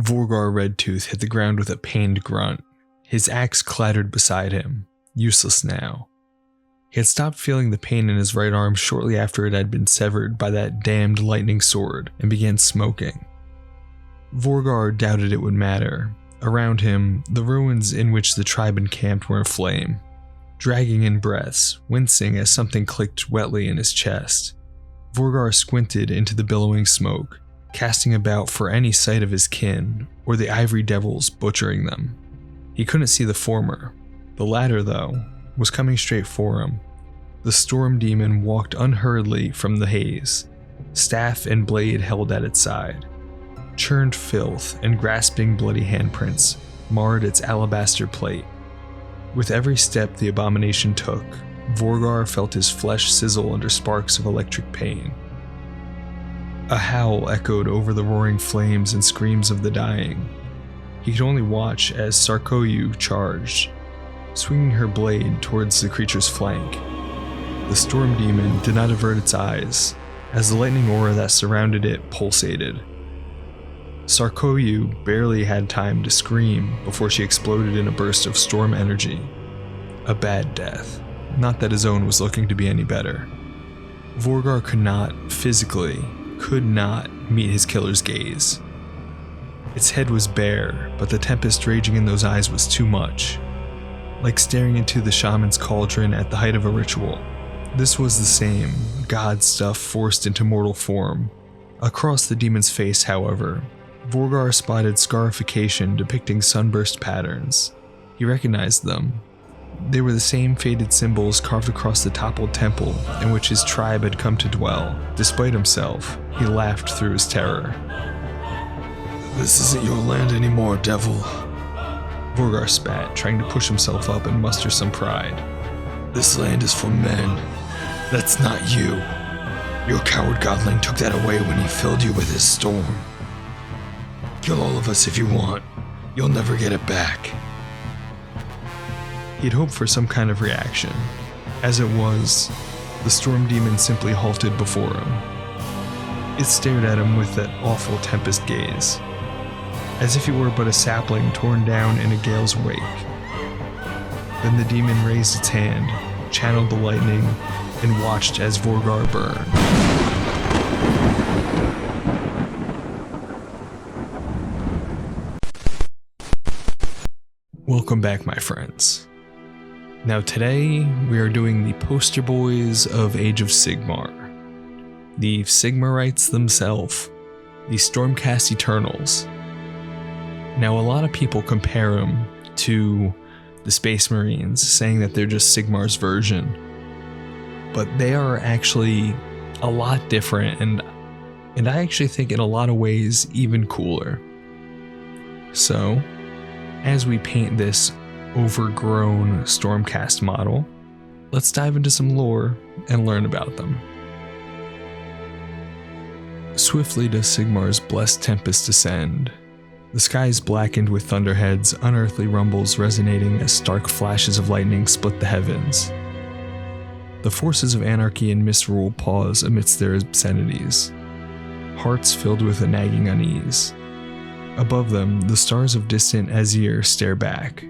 Vorgar Redtooth hit the ground with a pained grunt. His axe clattered beside him, useless now. He had stopped feeling the pain in his right arm shortly after it had been severed by that damned lightning sword and began smoking. Vorgar doubted it would matter. Around him, the ruins in which the tribe encamped were aflame. Dragging in breaths, wincing as something clicked wetly in his chest, Vorgar squinted into the billowing smoke, casting about for any sight of his kin or the ivory devils butchering them. He couldn't see the former. The latter, though, was coming straight for him. The storm demon walked unhurriedly from the haze, staff and blade held at its side. Churned filth and grasping bloody handprints marred its alabaster plate. With every step the abomination took, Vorgar felt his flesh sizzle under sparks of electric pain. A howl echoed over the roaring flames and screams of the dying. He could only watch as Sarkoyu charged, swinging her blade towards the creature's flank. The storm demon did not avert its eyes, as the lightning aura that surrounded it pulsated. Sarkoyu barely had time to scream before she exploded in a burst of storm energy. A bad death, not that his own was looking to be any better. Vorgar could not meet his killer's gaze. Its head was bare, but the tempest raging in those eyes was too much. Like staring into the shaman's cauldron at the height of a ritual. This was the same, god stuff forced into mortal form. Across the demon's face, however, Vorgar spotted scarification depicting sunburst patterns. He recognized them. They were the same faded symbols carved across the toppled temple in which his tribe had come to dwell. Despite himself, he laughed through his terror. "This isn't your land anymore, devil." Vorgar spat, trying to push himself up and muster some pride. "This land is for men. That's not you. Your coward godling took that away when he filled you with his storm. Kill all of us if you want. You'll never get it back." He'd hoped for some kind of reaction. As it was, the storm demon simply halted before him. It stared at him with that awful tempest gaze, as if he were but a sapling torn down in a gale's wake. Then the demon raised its hand, channeled the lightning, and watched as Vorgar burned. Welcome back, my friends. Now today, we are doing the poster boys of Age of Sigmar. The Sigmarites themselves, the Stormcast Eternals. Now a lot of people compare them to the Space Marines, saying that they're just Sigmar's version. But they are actually a lot different, and I actually think in a lot of ways even cooler. So, as we paint this overgrown Stormcast model, let's dive into some lore and learn about them. Swiftly does Sigmar's blessed tempest descend. The sky is blackened with thunderheads, unearthly rumbles resonating as stark flashes of lightning split the heavens. The forces of anarchy and misrule pause amidst their obscenities, hearts filled with a nagging unease. Above them, the stars of distant Azir stare back,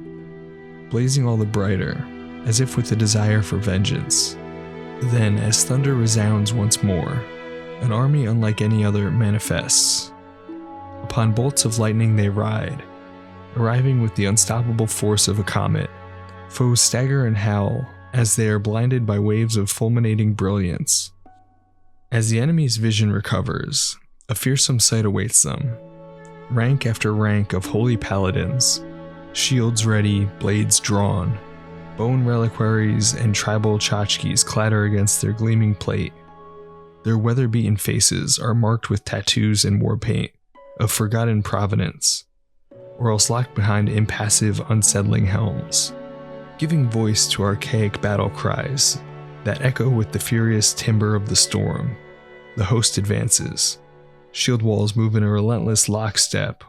blazing all the brighter, as if with a desire for vengeance. Then, as thunder resounds once more, an army unlike any other manifests. Upon bolts of lightning they ride, arriving with the unstoppable force of a comet. Foes stagger and howl as they are blinded by waves of fulminating brilliance. As the enemy's vision recovers, a fearsome sight awaits them. Rank after rank of holy paladins, shields ready, blades drawn. Bone reliquaries and tribal tchotchkes clatter against their gleaming plate. Their weather-beaten faces are marked with tattoos and war paint of forgotten provenance, or else locked behind impassive, unsettling helms, giving voice to archaic battle cries that echo with the furious timbre of the storm. The host advances. Shield walls move in a relentless lockstep,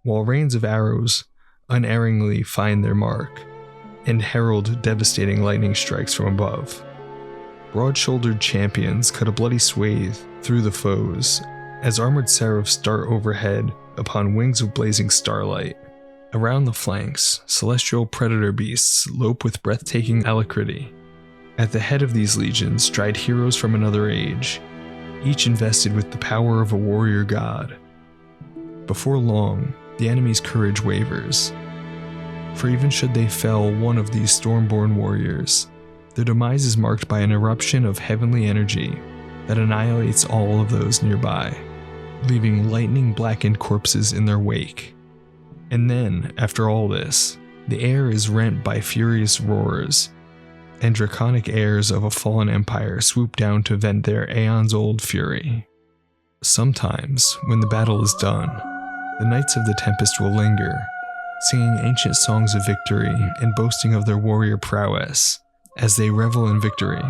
while rains of arrows unerringly find their mark and herald devastating lightning strikes from above. Broad-shouldered champions cut a bloody swathe through the foes as armored seraphs dart overhead upon wings of blazing starlight. Around the flanks, celestial predator beasts lope with breathtaking alacrity. At the head of these legions stride heroes from another age, each invested with the power of a warrior god. Before long, the enemy's courage wavers, for even should they fell one of these stormborn warriors, their demise is marked by an eruption of heavenly energy that annihilates all of those nearby, leaving lightning-blackened corpses in their wake. And then, after all this, the air is rent by furious roars, and draconic heirs of a fallen empire swoop down to vent their aeons-old fury. Sometimes, when the battle is done, the Knights of the Tempest will linger, singing ancient songs of victory and boasting of their warrior prowess as they revel in victory.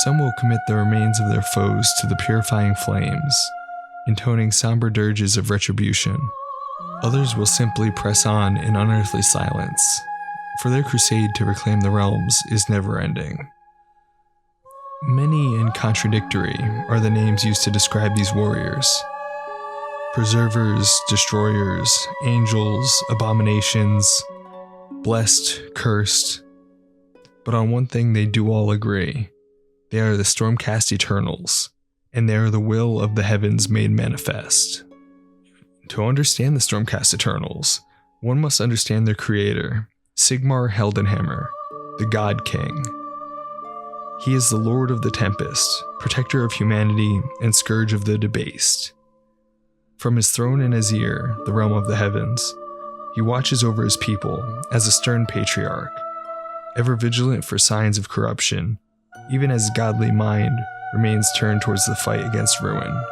Some will commit the remains of their foes to the purifying flames, intoning somber dirges of retribution. Others will simply press on in unearthly silence, for their crusade to reclaim the realms is never-ending. Many and contradictory are the names used to describe these warriors. Preservers, destroyers, angels, abominations, blessed, cursed. But on one thing they do all agree. They are the Stormcast Eternals, and they are the will of the heavens made manifest. To understand the Stormcast Eternals, one must understand their creator, Sigmar Heldenhammer, the God King. He is the Lord of the Tempest, protector of humanity, and scourge of the debased. From his throne in Azir, the realm of the heavens, he watches over his people as a stern patriarch, ever vigilant for signs of corruption, even as his godly mind remains turned towards the fight against ruin.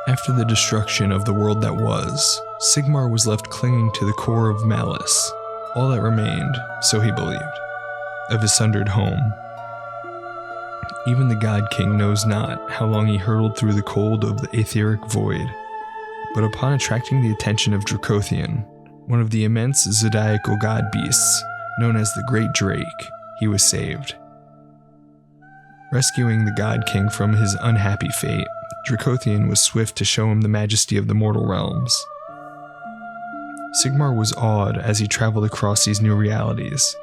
After the destruction of the world that was, Sigmar was left clinging to the core of malice, all that remained, so he believed, of his sundered home. Even the God King knows not how long he hurtled through the cold of the etheric void, but upon attracting the attention of Dracothian, one of the immense zodiacal god beasts known as the Great Drake, he was saved. Rescuing the God King from his unhappy fate, Dracothian was swift to show him the majesty of the mortal realms. Sigmar was awed as he traveled across these new realities,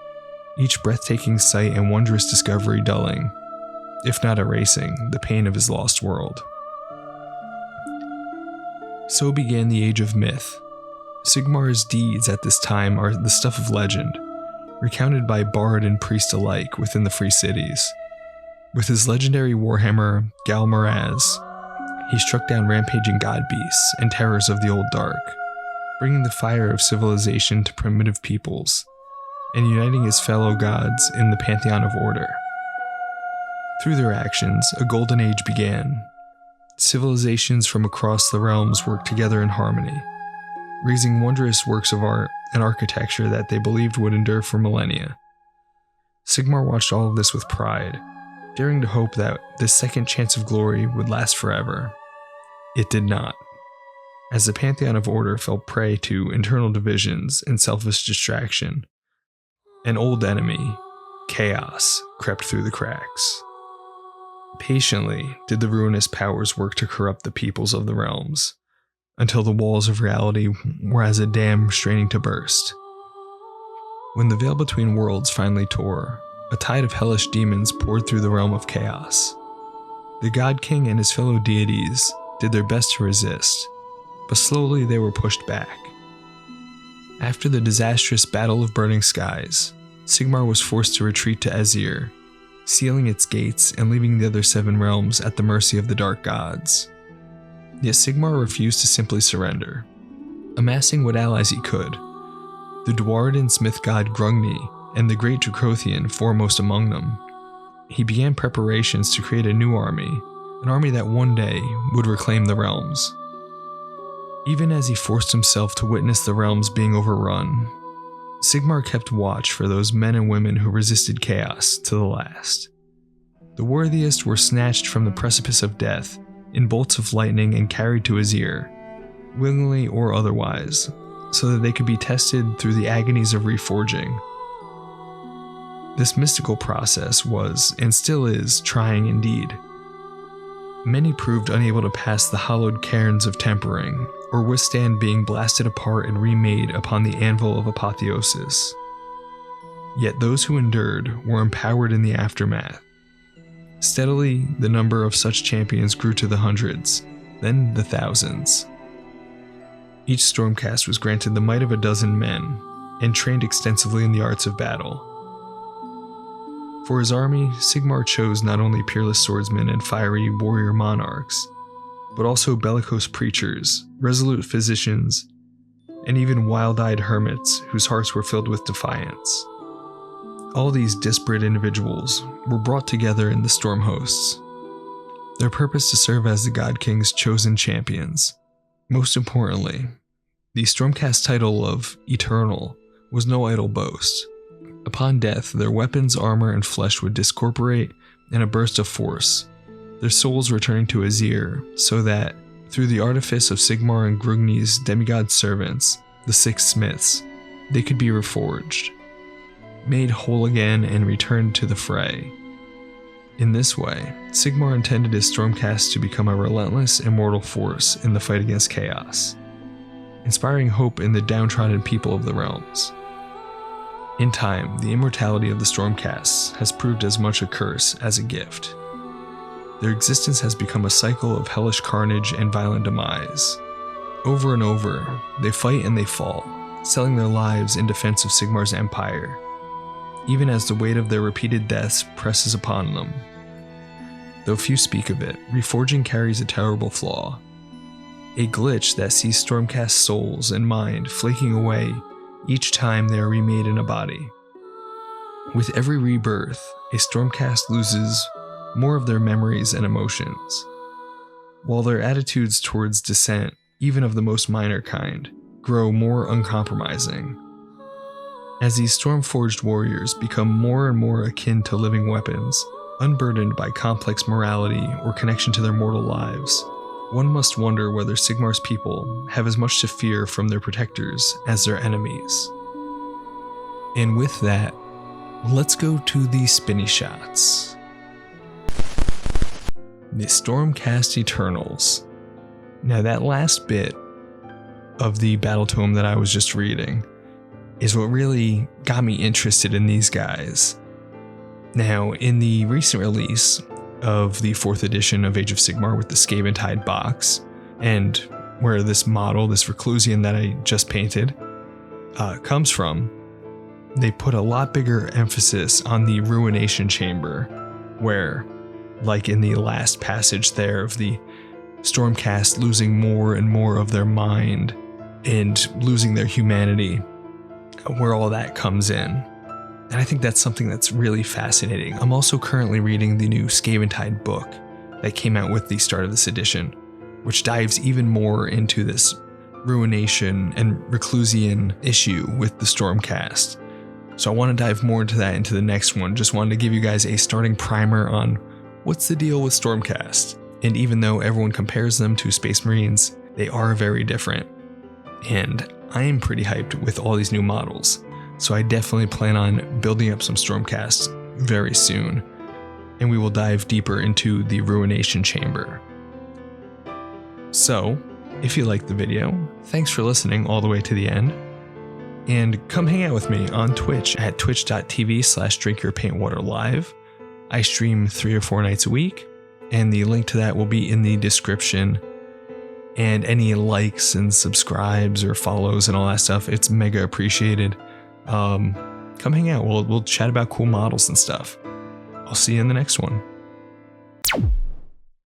each breathtaking sight and wondrous discovery dulling, if not erasing, the pain of his lost world. So began the Age of Myth. Sigmar's deeds at this time are the stuff of legend, recounted by bard and priest alike within the free cities. With his legendary warhammer, Galmaraz, he struck down rampaging god beasts and terrors of the old dark, bringing the fire of civilization to primitive peoples, and uniting his fellow gods in the pantheon of order. Through their actions, a golden age began. Civilizations from across the realms worked together in harmony, raising wondrous works of art and architecture that they believed would endure for millennia. Sigmar watched all of this with pride, daring to hope that this second chance of glory would last forever. It did not. As the pantheon of order fell prey to internal divisions and selfish distraction, an old enemy, chaos, crept through the cracks. Patiently did the ruinous powers work to corrupt the peoples of the realms, until the walls of reality were as a dam straining to burst. When the veil between worlds finally tore, a tide of hellish demons poured through the realm of chaos. The God King and his fellow deities did their best to resist, but slowly they were pushed back. After the disastrous Battle of Burning Skies, Sigmar was forced to retreat to Azir, sealing its gates and leaving the other 7 realms at the mercy of the dark gods. Yet Sigmar refused to simply surrender, amassing what allies he could. The Dwarden smith god Grungni and the great Dracothian foremost among them. He began preparations to create a new army, an army that one day would reclaim the realms. Even as he forced himself to witness the realms being overrun, Sigmar kept watch for those men and women who resisted chaos to the last. The worthiest were snatched from the precipice of death in bolts of lightning and carried to Azir, willingly or otherwise, so that they could be tested through the agonies of reforging. This mystical process was, and still is, trying indeed. Many proved unable to pass the hollowed cairns of tempering, or withstand being blasted apart and remade upon the anvil of apotheosis. Yet those who endured were empowered in the aftermath. Steadily, the number of such champions grew to the hundreds, then the thousands. Each Stormcast was granted the might of a dozen men, and trained extensively in the arts of battle. For his army, Sigmar chose not only peerless swordsmen and fiery warrior monarchs, but also bellicose preachers, resolute physicians, and even wild-eyed hermits whose hearts were filled with defiance. All these disparate individuals were brought together in the Storm Hosts, their purpose to serve as the God King's chosen champions. Most importantly, the Stormcast title of Eternal was no idle boast. Upon death, their weapons, armor, and flesh would discorporate in a burst of force, their souls returning to Azir, so that, through the artifice of Sigmar and Grugni's demigod servants, the Six Smiths, they could be reforged, made whole again, and returned to the fray. In this way, Sigmar intended his Stormcast to become a relentless, immortal force in the fight against chaos, inspiring hope in the downtrodden people of the realms. In time, the immortality of the Stormcasts has proved as much a curse as a gift. Their existence has become a cycle of hellish carnage and violent demise. Over and over, they fight and they fall, selling their lives in defense of Sigmar's empire, even as the weight of their repeated deaths presses upon them. Though few speak of it, reforging carries a terrible flaw. A glitch that sees Stormcast souls and mind flaking away each time they are remade in a body. With every rebirth, a Stormcast loses more of their memories and emotions, while their attitudes towards dissent, even of the most minor kind, grow more uncompromising. As these Stormforged warriors become more and more akin to living weapons, unburdened by complex morality or connection to their mortal lives, one must wonder whether Sigmar's people have as much to fear from their protectors as their enemies. And with that, let's go to the spinny shots. The Stormcast Eternals. Now that last bit of the battle tome that I was just reading is what really got me interested in these guys. Now, in the recent release of the 4th edition of Age of Sigmar with the Scaventide box, and where this model, this Reclusian that I just painted, comes from, they put a lot bigger emphasis on the Ruination Chamber, where, like in the last passage there of the Stormcast losing more and more of their mind and losing their humanity, where all that comes in. And I think that's something that's really fascinating. I'm also currently reading the new Scaventide book that came out with the start of this edition, which dives even more into this Ruination and Reclusian issue with the Stormcast. So I want to dive more into that into the next one. Just wanted to give you guys a starting primer on what's the deal with Stormcast. And even though everyone compares them to Space Marines, they are very different. And I am pretty hyped with all these new models. So I definitely plan on building up some Stormcasts very soon, and we will dive deeper into the Ruination Chamber. So, if you liked the video, thanks for listening all the way to the end, and come hang out with me on Twitch at twitch.tv/drinkyourpaintwaterlive. I stream 3 or 4 nights a week, and the link to that will be in the description. And any likes and subscribes or follows and all that stuff, it's mega appreciated. Come hang out. We'll chat about cool models and stuff. I'll see you in the next one.